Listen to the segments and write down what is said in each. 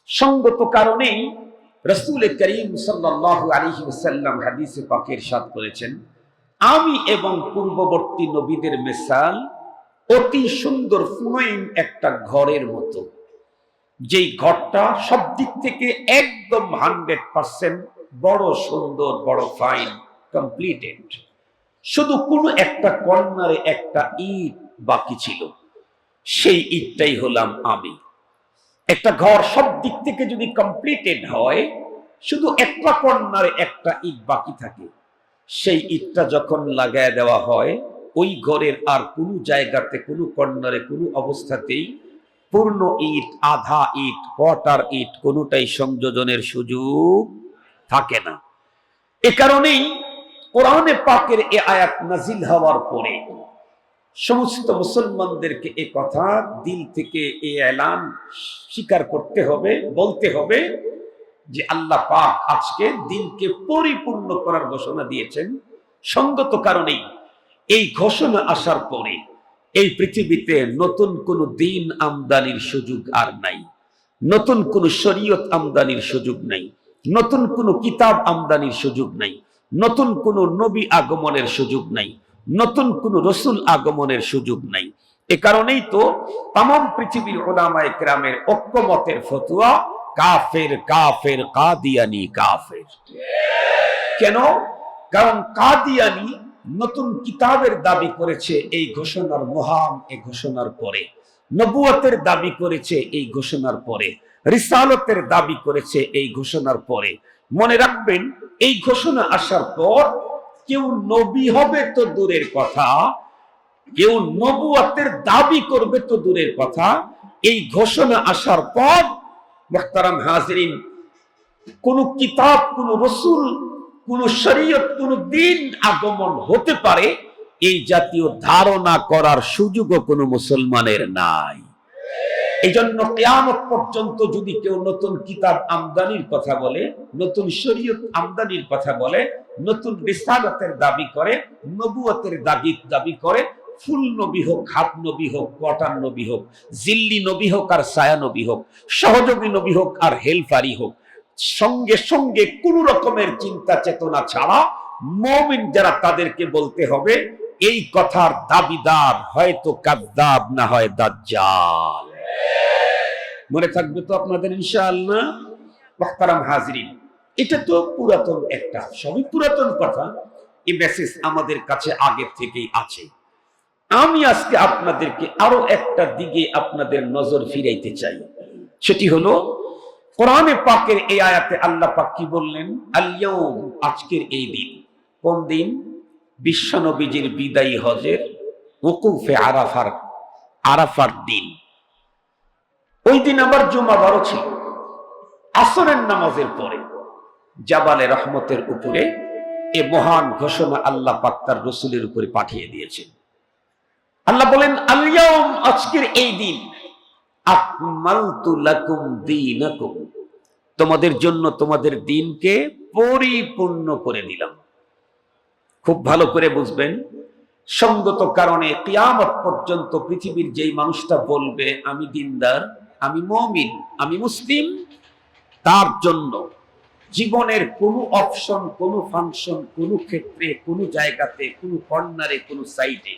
সঙ্গত কারণেই রাসূল করিম সাল্লাল্লাহু আলাইহি ওয়াসাল্লাম হাদিসে পাকে ইরশাদ করেছেন, আমি এবং পূর্ববর্তী নবীদের মিসাল অতি সুন্দর ফ্লোয়িং একটা ঘরের মতো, যেই ঘরটা সব দিক থেকে একদম 100% বড় সুন্দর, বড় ফাইন, কমপ্লিটেড। শুধু কোনো একটা কর্নারে একটা ইট বাকি ছিল, সেই ইটটাই হলাম আমি। একটা ঘর সব দিক থেকে যদি কমপ্লিটেড হয়, শুধু একটা কর্নারে একটা ইট বাকি থাকে, সেই ইটটা যখন লাগায় দেওয়া হয়, ওই ঘরের আর কোনো জায়গাতে, কোনো কর্নারে, কোনো অবস্থাতেই পূর্ণ ইট, আধা ইট, কোয়ার্টার ইট কোনোটাই সংযোজনের সুযোগ থাকে না। এ কারণেই কোরআনে পাকের এ আয়াত নাজিল হওয়ার পরে সমস্ত মুসলমানদেরকে এ কথা দিল থেকে এই এলান স্বীকার করতে হবে, বলতে হবে যে আল্লাহ পাক আজকে দিনকে পরিপূর্ণ করার ঘোষণা দিয়েছেন। সঙ্গত কারণেই এই ঘোষণা আসার পরে এই পৃথিবীতে নতুন কোনো দিন আমদানির সুযোগ আর নাই, নতুন কোনো শরীয়ত আমদানির সুযোগ নাই, নতুন কোনো কিতাব আমদানির সুযোগ নাই, নতুন কোনো নবী আগমনের সুযোগ নাই, নতুন কোনো রসুল আগমনের সুযোগ নাই। এ কারণেই তো তামাম পৃথিবীর উলামায়ে কেরামের ঐক্যমতের ফতোয়া, কাফের কাফের কাদিয়ানি কাফের। কেন? কারণ কাদিয়ানি নতুন কিতাবের দাবি করেছে এই ঘোষণার মহান এই ঘোষণার পরে, নবুয়তের দাবি করেছে এই ঘোষণার পরে, রিসালতের দাবি করেছে এই ঘোষণার পরে। মনে রাখবেন, এই ঘোষণা আসার পর কেউ নবী হবে তো দূরের কথা, কেউ নবুয়তের দাবি করবে তো দূরের কথা। এই ঘোষণা আসার পর মুহতারাম হাজিরিন, কোন কিতাব, কোন রসুল, কোন শরীয়ত, কোন দিন আগমন হতে পারে, এই জাতীয় ধারণা করার সুযোগও কোনো মুসলমানের নাই। এই জন্য কিয়ামত পর্যন্ত যদি কেউ নতুন কিতাব আমদানির কথা বলে, নতুন শরীয়ত আমদানির কথা বলে, নতুন রিসালাতের দাবি করে, নবুয়তের দাবি করে, ফুল নবী হোক, হাফ নবী হোক, কোয়ার্টার নবী হোক, জিল্লি নবী হোক আর ছায়া নবী হোক, সহযোগী নবী হোক আর হেলফারি হোক, সঙ্গে সঙ্গে কোন রকমের চিন্তা চেতনা ছাড়া মুমিন যারা, তাদেরকে বলতে হবে এই কথার দাবিদার হয়তো কাযযাব, না হয় দাজ্জাল। মনে থাকবে তো আপনাদের ইনশাআল্লাহ? মুহতারাম হাজিরিন, এটা তো পুরাতন একটা, সবই পুরাতন কথা। এই মেসেজ আমাদের কাছে আগে থেকেই আছে। আমি আজকে আপনাদেরকে আরো একটা দিকে আপনাদের নজর ফিরাইতে চাই। সেটি হলো কোরআনে পাকের এই আয়াতে আল্লাহ পাক কি বললেন? আল-ইয়াউম, আজকের এই দিন। কোন দিন? বিশ্বনবীজির বিদায়ী হজের ওকুফে আরাফার দিন। ওই দিন আবার জুমাবারও ছিল। আসরের নামাজের পরে জাবালে রহমতের উপরে এ মহান ঘোষণা আল্লাহ পাক তার রাসূলের উপরে পাঠিয়ে দিয়েছেন। আল্লাহ বলেন, আল-ইয়াউম, আজকের এই দিন, আকমালতু লাকুম দীনাকুম, তোমাদের জন্য তোমাদের দিনকে পরিপূর্ণ করে দিলাম। খুব ভালো করে বুঝবেন, সঙ্গত কারণে কিয়ামত পর্যন্ত পৃথিবীর যেই মানুষটা বলবে আমি দিনদার, আমি মুমিন, আমি মুসলিম, তার জন্য জীবনের কোনো অপশন, কোনো ফাংশন, কোনো ক্ষেত্রে, কোনো জায়গাতে, কোনো কর্নারে, কোনো সাইডে,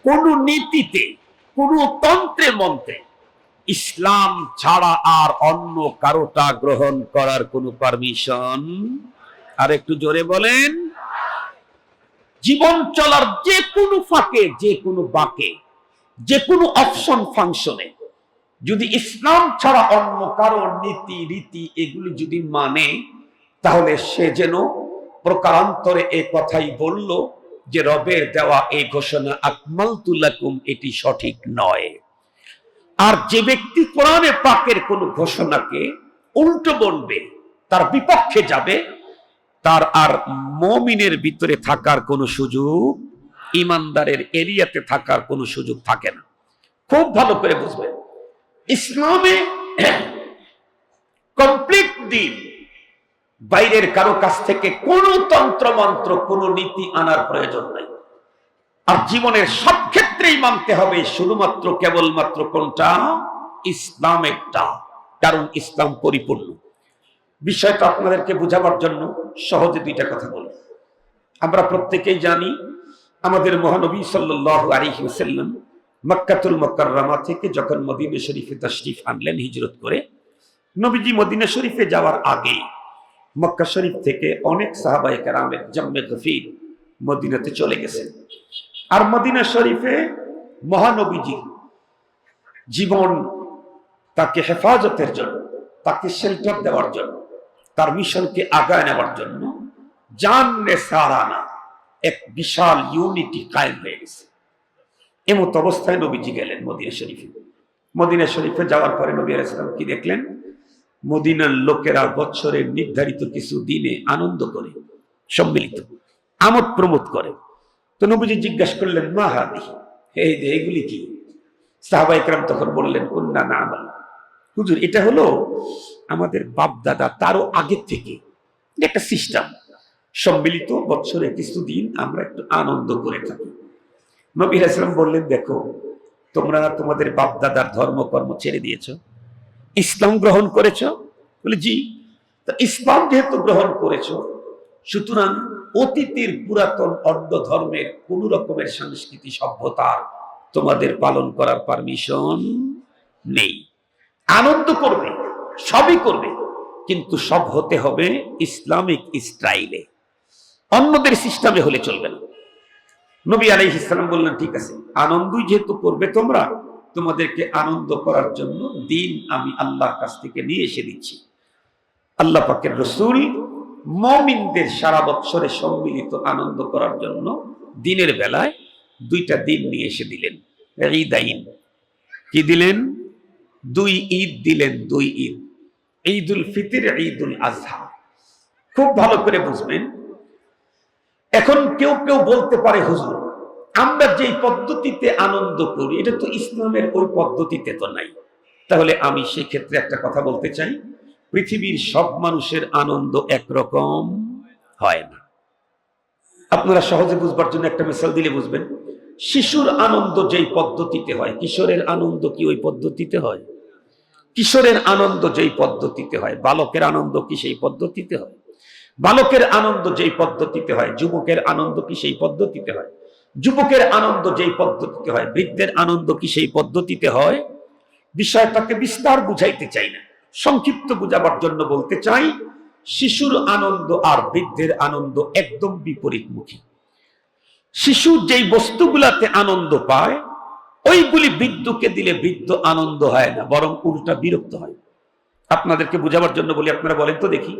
কোনো নীতিতে, কোনো তন্ত্রে মন্ত্রে ইসলাম ছাড়া আর অন্য কারোটা গ্রহণ করার কোনো পারমিশন। আর একটু জোরে বলেন। জীবন চলার যে কোনো ফাঁকে, যে কোনো বাঁকে, যে কোনো অপশন ফাংশনে যদি ইসলাম ছাড়া অন্য কারো নীতি রীতি এগুলি যদি মানে, তাহলে সে যেন প্রকারান্তরে এ কথাই বলল যে রবের দেওয়া এই ঘোষণা আকমালতু লাকুম, এটি সঠিক নয়। আর যে ব্যক্তি কোরআনে পাকের কোন ঘোষণাকে উল্টো বলবে, তার বিপক্ষে যাবে, তার আর মুমিনের ভিতরে থাকার কোনো সুযোগ, ইমানদারের এরিয়াতে থাকার কোনো সুযোগ থাকে না। খুব ভালো করে বুঝবেন, ইসলামে কমপ্লিট দিন, বাইরের কারো কাছ থেকে কোনো তন্ত্রমন্ত্র, কোনো নীতি আনার প্রয়োজন নাই। আর জীবনের সব ক্ষেত্রেই মানতে হবে শুধুমাত্র কেবলমাত্র কোনটা? ইসলাম একটা। কারণ ইসলাম পরিপূর্ণ। বিষয়টা আপনাদেরকে বোঝাবার জন্য সহজে দুইটা কথা বলি। আমরা প্রত্যেকেই জানি আমাদের মহানবী সাল্লাল্লাহু আলাইহি ওয়াসাল্লাম মক্কাতুল মুকাররমা থেকে যখন মদিনা শরীফে তাশরিফ আনলেন হিজরত করে, নবীজি মদিনা শরীফে যাওয়ার আগে মক্কা শরীফ থেকে অনেক সাহাবায়ে কেরামের জাম্মে গফির মদিনাতে চলে গেছেন। আর মদিনা শরীফে মহানবীজি জীবন তাকে হেফাজতের জন্য, তাকে শেল্টার দেওয়ার জন্য, তার মিশনকে আগায় নেওয়ার জন্য জানে সারানা এক বিশাল ইউনিটি কায়েম হয়ে গেছে। এমত অবস্থায় নবীজি গেলেন মদিনা শরীফে। মদিনা শরীফে যাওয়ার পরে নবী আলাইহিস সালাম কি দেখলেন? মদিনার লোকেরা বছরের নির্ধারিত কিছু দিনে আনন্দ করে, সম্মিলিত আমোদ প্রমোদ করে। তো নবীজি জিজ্ঞাসা করলেন, মা হাদিহি, এই যে এগুলি কি? সাহাবায়ে কেরাম তখন বললেন, কুন্না না'মাল, হুজুর এটা হলো আমাদের বাপ দাদা তারও আগের থেকে একটা সিস্টেম, সম্মিলিত বছরে কিছুদিন আমরা একটু আনন্দ করে থাকি। নবী আলাইহিস সালাম বললেন, দেখো তোমরা তোমাদের বাপ দাদার ধর্মকর্ম ছেড়ে দিয়েছো, ইসলাম গ্রহণ করেছো? বলে জি। তো ইসলাম যেহেতু গ্রহণ করেছো, সুতরাং অতীতের পুরাতন অন্য ধর্মের কোন রকমের সংস্কৃতি সভ্যতার তোমাদের পালন করার পারমিশন নেই। আনন্দ করবে, সবই করবে, কিন্তু সব হতে হবে ইসলামিক স্টাইলে, অন্যদের সিস্টেমে হলে চলবে না। নবী আলাইহিস সালাম বললেন, ঠিক আছে, আনন্দই যেহেতু করবে তোমরা, তোমাদেরকে আনন্দ করার জন্য দিন আমি আল্লাহর কাছ থেকে নিয়ে এসে দিচ্ছি। আল্লাহ পাকের রাসূল মুমিনদের সারা বছরে সম্মিলিত আনন্দ করার জন্য দিনের বেলায় দুইটা দিন নিয়ে এসে দিলেন, ঈদাইন। কি দিলেন? দুই ঈদ দিলেন, দুই ঈদ, ঈদুল ফিতর, ঈদুল আজহা। খুব ভালো করে বুঝবেন। এখন কেউ কেউ বলতে পারে, হুজুর আমরা যেই পদ্ধতিতে আনন্দ করি এটা তো ইসলামের ওই পদ্ধতিতে তো নাই। তাহলে আমি সেই ক্ষেত্রে একটা কথা বলতে চাই, পৃথিবীর সব মানুষের আনন্দ একরকম হয় না। আপনারা সহজে বুঝবার জন্য একটা মিসাল দিলে বুঝবেন। শিশুর আনন্দ যেই পদ্ধতিতে হয়, কিশোরের আনন্দ কি ওই পদ্ধতিতে হয়? কিশোরের আনন্দ যেই পদ্ধতিতে হয়, বালকের আনন্দ কি সেই পদ্ধতিতে হয়? বালকের আনন্দ যেই পদ্ধতিতে হয়, যুবকের আনন্দ কি সেই পদ্ধতিতে হয়? যুবকের আনন্দ যেই পদ্ধতিতে হয়, বৃদ্ধের আনন্দ কি সেই পদ্ধতিতে হয়? বিষয়টাকে বিস্তার বুঝাইতে চাই না, সংক্ষিপ্ত বুঝাবার জন্য বলতে চাই, শিশুর আনন্দ আর বৃদ্ধের আনন্দ একদম বিপরীতমুখী। শিশু যেই বস্তুগুলাতে আনন্দ পায় ওইগুলি বৃদ্ধকে দিলে বৃদ্ধ আনন্দ হয় না, বরং উল্টা বিরক্ত হয়। আপনাদেরকে বুঝাবার জন্য বলি, আপনারা বলেন তো দেখি,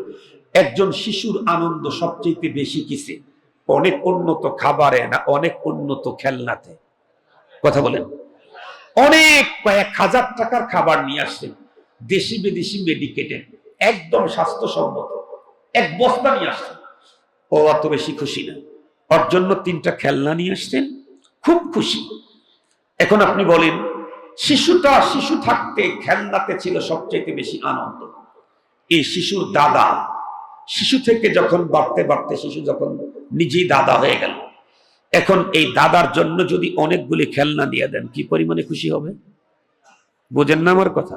একজন শিশুর আনন্দ সবচেয়ে বেশি কিসে? অনেক উন্নত খাবারে না অনেক উন্নত খেলনাতে? কথা বলেন। অনেক কয়েক হাজার টাকার খাবার নিয়ে আসছেন, দেশি বিদেশি মেডিকেটেড, একদম স্বাস্থ্যসম্মত, এক বস্তা নিয়ে আসছেন, ও অত বেশি খুশি না। ওর জন্য 3টা খেলনা নিয়ে আসছেন, খুব খুশি। এখন আপনি বলেন, শিশুটা শিশু থাকতে খেলনাতে ছিল সবচেয়ে বেশি আনন্দ। এই শিশুর দাদা শিশু থেকে যখন বাড়তে বাড়তে শিশু যখন নিজেই দাদা হয়ে গেল, এখন এই দাদার জন্য যদি অনেকগুলি খেলনা দিয়ে দেন, কি পরিমাণে খুশি হবে? বোঝেন না আমার কথা?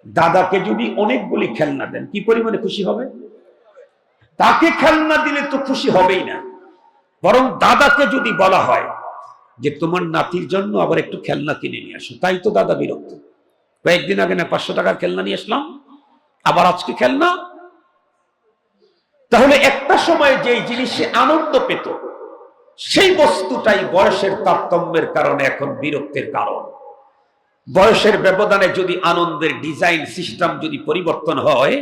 দাদাকে যদি অনেকগুলি খেলনা দেন, কি পরিমাণে খুশি হবে? তাকে খেলনা দিলে তো খুশি হবেই না, বরং দাদাকে যদি বলা হয় যে তোমার নাতির জন্য আবার একটু খেলনা কিনে নিয়ে আসো, তাই তো দাদা বিরক্ত। কয়েকদিন আগে না 500 টাকার খেলনা নিয়ে আসলাম, আবার আজকে খেলনা। তাহলে একটা সময় যেই জিনিসে আনন্দ পেত সেই বস্তুটাই বয়সের তারতম্যের কারণে এখন বিরক্তের কারণ। বয়সের ব্যবধানে যদি আনন্দের ডিজাইন সিস্টেম যদি পরিবর্তন হয়,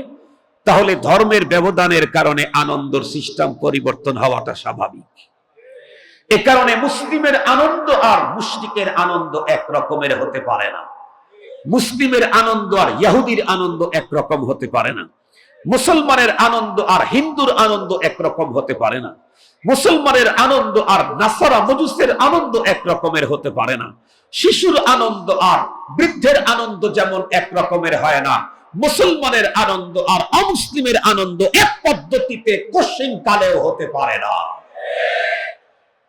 তাহলে ধর্মের ব্যবধানের কারণে আনন্দের সিস্টেম পরিবর্তন হওয়াটা স্বাভাবিক। এ কারণে মুসলিমের আনন্দ আর মুশরিকের আনন্দ এক রকমের হতে পারে না। মুসলিমের আনন্দ আর ইহুদির আনন্দ একরকম হতে পারে না। মুসলমানের আনন্দ আর হিন্দুর আনন্দ একরকম হতে পারে না। মুসলমানের আনন্দ আর নাসারা মজুসের আনন্দ একরকমের হতে পারে না। শিশুর আনন্দ আর বৃদ্ধের আনন্দ যেমন একরকমের হয় না, মুসলমানের আনন্দ আর অমুসলিমের আনন্দ এক পদ্ধতিতে কোশ্চিন কালেও হতে পারে না।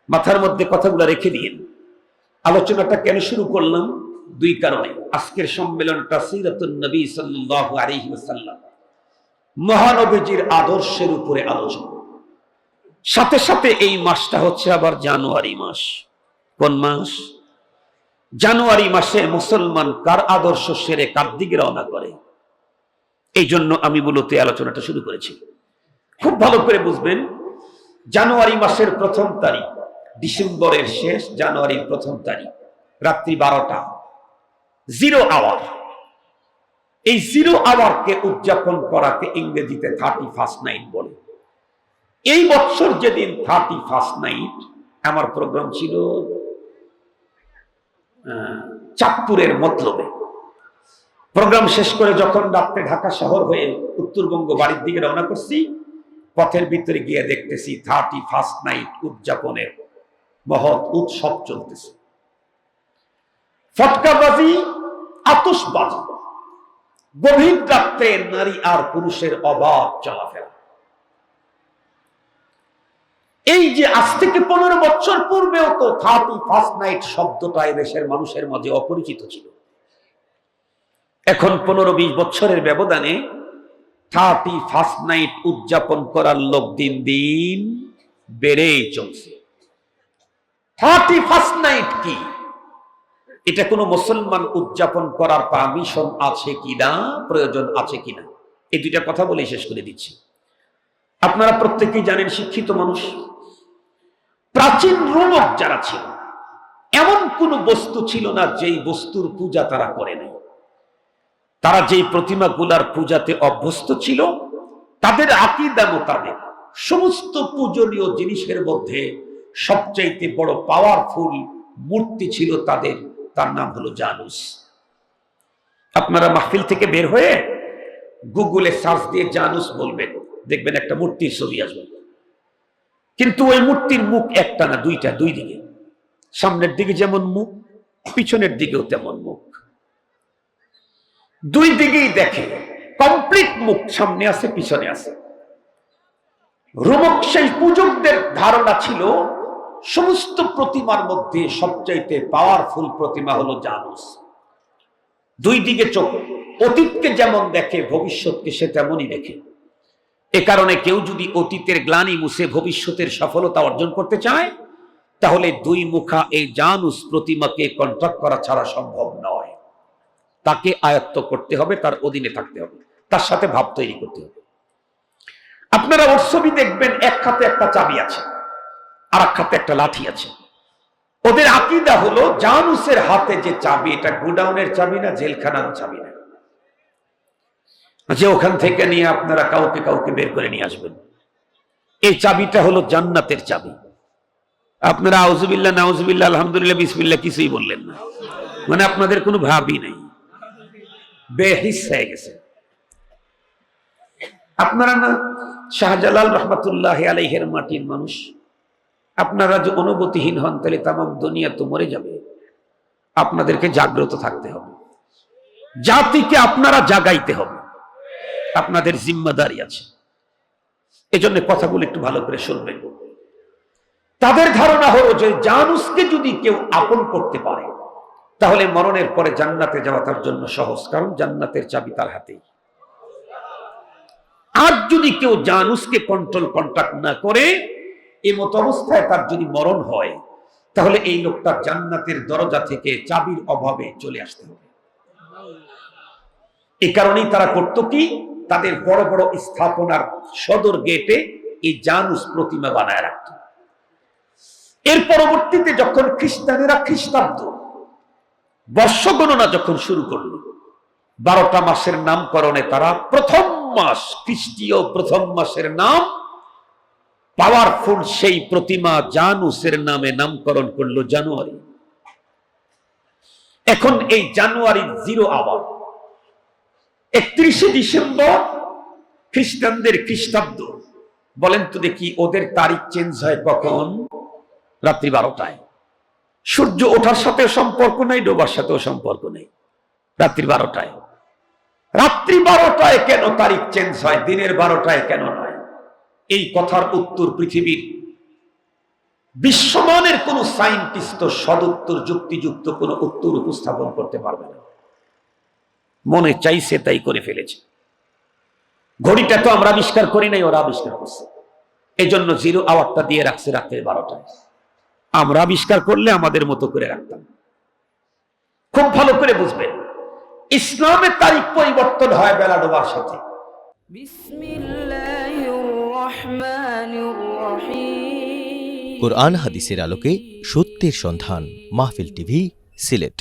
মাথার মধ্যে কথাগুলো রেখে দিন। আলোচনাটা কেন শুরু করলাম? দুই কারণে। আজকের সম্মেলনটা সিরাতুন নবী সাল্লাল্লাহু আলাইহি ওয়াসাল্লাম, মহানবীজির আদর্শের উপরে আলোচনা। সাথে সাথে এই মাসটা হচ্ছে আবার জানুয়ারি মাস। কোন মাস? জানুয়ারি মাসে মুসলমান কার আদর্শ সেরে কার দিকে রওনা করে, এই জন্য আমি মূলত আলোচনাটা শুরু করেছি। খুব ভালো করে বুঝবেন, জানুয়ারি মাসের প্রথম তারিখ, ডিসেম্বরের শেষ, জানুয়ারির প্রথম তারিখ, রাত্রি 12টা, 0 আওয়ার। এই 0 আওয়ারকে উদযাপন করাকে ইংরেজিতে 31st নাইট বলে। এই বছর যেদিন 31st নাইট, আমার প্রোগ্রাম ছিল চাঁদপুরের মতলবে। প্রোগ্রাম শেষ করে যখন রাত্রে ঢাকা শহর হয়ে উত্তরবঙ্গ বাড়ির দিকে রওনা করছি, পথের ভিতরে গিয়ে দেখতেছি 31st নাইট উদযাপনের মহৎ উৎসব চলতেছে। ফটকাবাজি, আতশবাজি, গভীর রাত্রে নারী আর পুরুষের অবাধ চলাফেরা। এই যে আজ থেকে 15 বছর পূর্বেও তো 31st নাইট শব্দটা দেশের মানুষের মাঝে অপরিচিত ছিল। এখন 15-20 বছরের ব্যবধানে 31st নাইট উদযাপন করার লোক দিন দিন বেড়েই চলছে। 31st নাইট কি? এটা কোনো মুসলমান উদযাপন করার পারমিশন আছে কিনা, প্রয়োজন আছে কিনা, এই দুইটা কথা বলে শেষ করে দিচ্ছি। আপনারা প্রত্যেকেই জানেন, শিক্ষিত মানুষ, প্রাচীন রোমক যারা ছিল, এমন কোন বস্তু ছিল না যেই বস্তুর পূজা তারা করে নাই। তারা যেই প্রতিমাগুলার পূজাতে অভ্যস্ত ছিল, তাদের আকীদা মোতাবেক সমস্ত পূজনীয় জিনিসের মধ্যে সবচাইতে বড় পাওয়ারফুল মূর্তি ছিল তাদের, তার নাম হলো জানুস। আপনারা মাহফিল থেকে বের হয়ে গুগলে সার্চ দিয়ে জানুস বলবেন, দেখবেন একটা মূর্তির ছবি আসবে। কিন্তু ওই মূর্তির মুখ একটা না, দুইটা, দুই দিকে। সামনের দিকে যেমন মুখ, পিছনের দিকেও তেমন মুখ। দুই দিকেই দেখে, কমপ্লিট মুখ, সামনে আছে পিছনে আছে। রোমক সেই পূজকদের ধারণা ছিল সমস্ত প্রতিমার মধ্যে সবচাইতে পাওয়ারফুল প্রতিমা হলো জানুস। দুই দিকে চোখ, অতীতকে যেমন দেখে ভবিষ্যৎকে সে তেমনই দেখে। এ কারণে কেউ যদি অতীতের গ্লানি মুছে ভবিষ্যতের সফলতা অর্জন করতে চায়, তাহলে দুই মুখা এই জানুস প্রতিমাকে কন্ট্রাক্ট করা ছাড়া সম্ভব নয়। তাকে আয়ত্ত করতে হবে, তার অধীনে থাকতে হবে, তার সাথে ভাব তৈরি করতে হবে। আপনারা ওর ছবি দেখবেন, এক হাতে একটা চাবি আছে, আর এক হাতে একটা লাঠি আছে। ওদের আকীদা হলো জানুসের হাতে যে চাবি, এটা গোডাউনের চাবি না, জেলখানার চাবি না, যে ওখান থেকে নিয়ে আপনারা কাউকে কাউকে বের করে নিয়ে আসবেন। এই চাবিটা হলো জান্নাতের চাবি। আপনারা আউযুবিল্লাহ, নাউযুবিল্লাহ, আলহামদুলিল্লাহ, বিসমিল্লাহ কিছুই বললেন না, মানে আপনাদের কোনো ভাবই নাই, বেহিস হয়ে গেছে। আপনারা না শাহজালাল রহমাতুল্লাহ আলাইহির মাটির মানুষ, আপনারা যে অনুভূতিহীন হন, তাহলে তামাম দুনিয়া তো মরে যাবে। আপনাদেরকে জাগ্রত থাকতে হবে, জাতিকে আপনারা জাগাইতে হবে, আপনাদের জিম্মাদারি আছে। এজন্য কথাগুলো একটু ভালো করে শুনবেন। তাদের ধারণা হলো যে জানুসকে যদি কেউ আপন করতে পারে, তাহলে মরণের পরে জান্নাতে যাওয়া তার জন্য সহজ, কারণ জান্নাতের চাবি তার হাতেই। আর যদি কেউ জানুসকে কন্ট্রোল কন্ট্রাক্ট না করে, এই মত অবস্থায় তার যদি মরণ হয়, তাহলে এই লোকটা জান্নাতের দরজা থেকে চাবির অভাবে চলে আসতে হবে। এই কারণেই তারা করত কি, তাদের বড় বড় স্থাপনার সদর গেটে এই জানুস প্রতিমা বানায় রাখত। এর পরবর্তীতে যখন খ্রিস্টানেরা খ্রিস্টাব্দ বর্ষ গণনা যখন শুরু করলো, 12টা মাসের নামকরণে তারা প্রথম মাস, খ্রিস্টীয় প্রথম মাসের নাম পাওয়ারফুল সেই প্রতিমা জানুসের নামে নামকরণ করলো জানুয়ারি। এখন এই জানুয়ারির 0 আওয়ার, 31শে ডিসেম্বর খ্রিস্টানদের খ্রিস্টাব্দ। বলেন তো দেখি, ওদের তারিখ চেঞ্জ হয় কখন? রাত্রি 12টায়। সূর্য ওঠার সাথেও সম্পর্ক নেই, ডোবার সাথেও সম্পর্ক নেই, রাত্রি 12টায়। রাত্রি 12টায় কেন তারিখ চেঞ্জ হয়, দিনের 12টায় কেন নয়? এই কথার উত্তর পৃথিবীর বিশ্বমানের কোন সায়েন্টিস্ট তো সদুত্তর যুক্তিযুক্ত কোন উত্তর উপস্থাপন করতে পারবে না, মনে চাইছে তাই করে ফেলেছে। ঘড়িটা তো আমরা আবিষ্কার করি নাই, ওরা আবিষ্কার করছে। এই জন্য 0 আওয়ারটা দিয়ে রাখছে রাতের 12টায়। আমরা আবিষ্কার করলে আমাদের মতো করে রাখতাম। খুব ভালো করে বুঝবেন, ইসলামের তারিখ পরিবর্তন হয় বেলা ডোবার সাথে। কোরআন হাদিসের আলোকে সত্যের সন্ধান। মাহফিল টিভি, সিলেট।